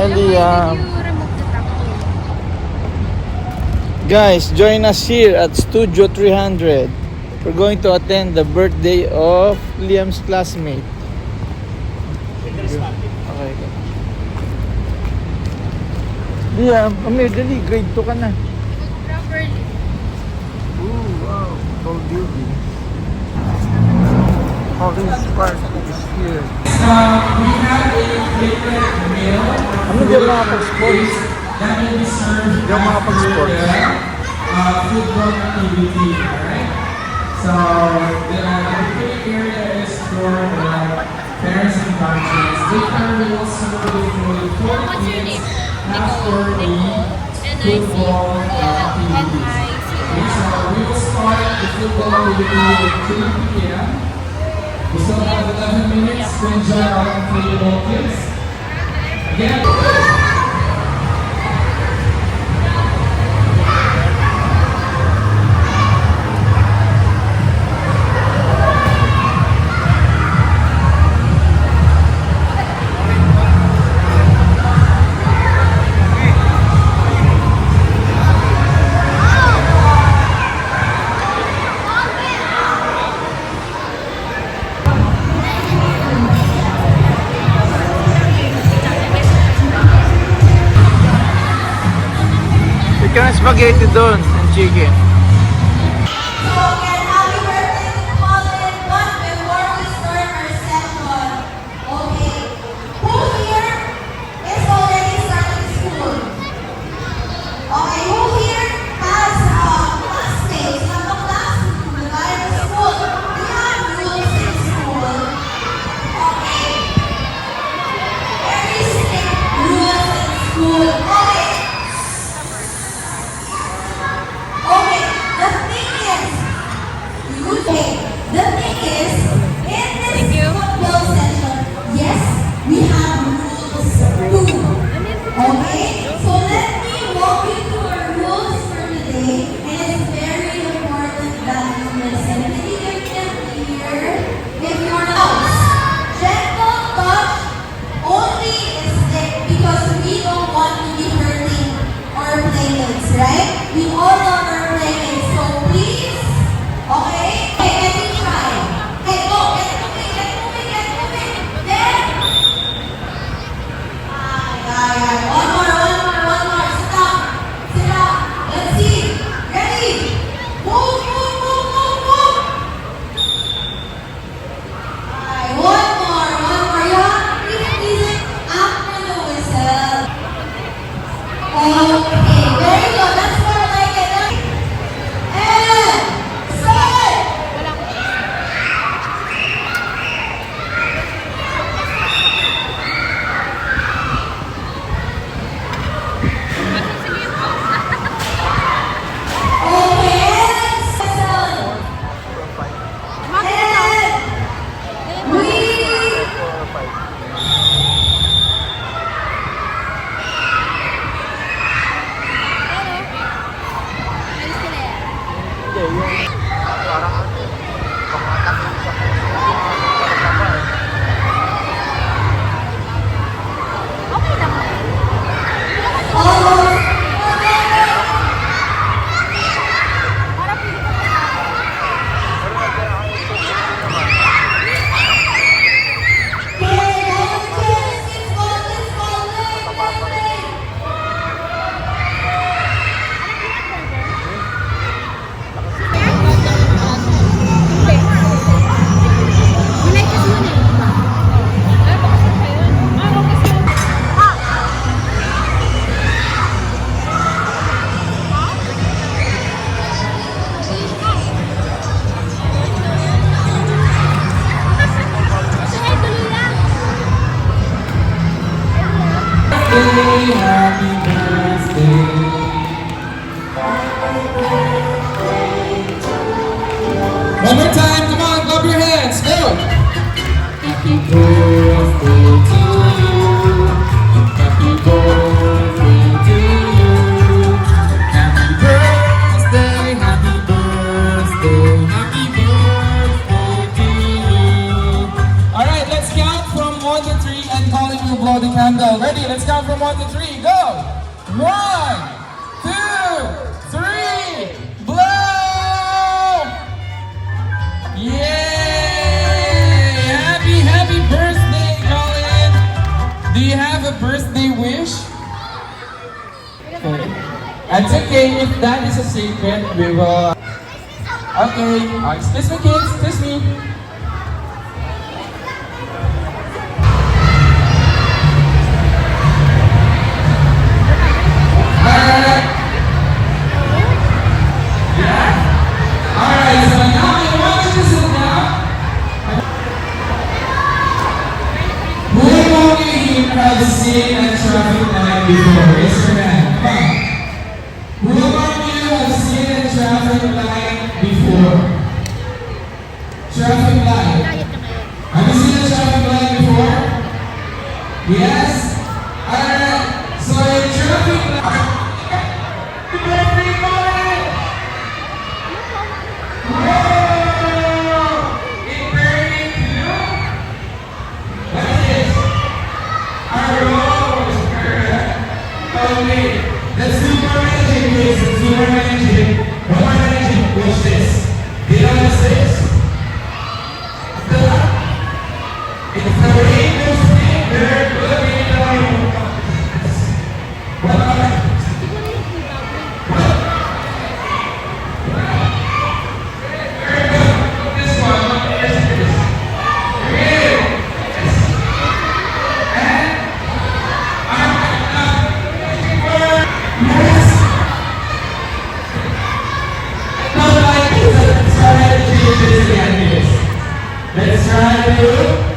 Hi, Liam. Guys, join us here at Studio 300. We're going to attend the birthday of Liam's classmate. Okay. Liam, dali. Grade 2 ka na. Properly. Ooh, wow. Tall building. Orange Park is here. We have a favorite meal. Ano di ang mga pag-sports? That will be served Di ang mga pag-sports. football activity, alright? So, the activity area is for parents and guardians. Later, we will serve the food for kids after the football activity. Okay, so we will start the football activity at 2 p.m. We still have 11 minutes to enjoy our inflatable kids. Again. Chicken and spaghetti doon and chicken. So again, happy birthday to Colin. But before we start our session, okay, who here is already starting school? Okay, who here has classmates, have a class na gaya ng school? We have rules in school. Okay. Very strict rules in school. Okay. Okay, the thing is, in this football session, yes, we have rules too. Okay, so let me walk you through our rules for today, and it's very important that you listen. Can you hear? If you're not, gentle touch only is there because we don't want to be hurting our playmates, right? We all love our playmates, so please, okay? Hey, let me try. Hey, go, get moving. Then, one more. Sit down. Let's see. Ready? Move. One more. You have to repeat music after the whistle. Okay, very good. That's more like it. And start! Okay, and whistle. And we almost. Happy birthday. One more time, come on, clap your hands, go! Happy birthday to you. Happy birthday to you. Happy birthday to you. Alright, let's count from 1 to 3 and Colin will blow the candle. Ready? Let's count. count from 1 to 3. Go! 1, 2, 3. Blow! Yay! Happy birthday, Colin! Do you have a birthday wish? Okay. It's okay if that is a secret. We will. Okay. Excuse me, kids. Excuse me. Alright. Yeah. Alright. So now I want you to sit down. Who among you here have seen a traffic light before? Raise your hand. Come on. Who among you have seen a traffic light before? Traffic light. Have you seen a traffic light before? Yes? Alright. So a traffic light. Let's do more managing, please. Let's do more managing. One more managing. Watch this. Do you notice this? It's the rainbow stick. Very good. One more. Very good. This one. Yes, this. Really? And let's try to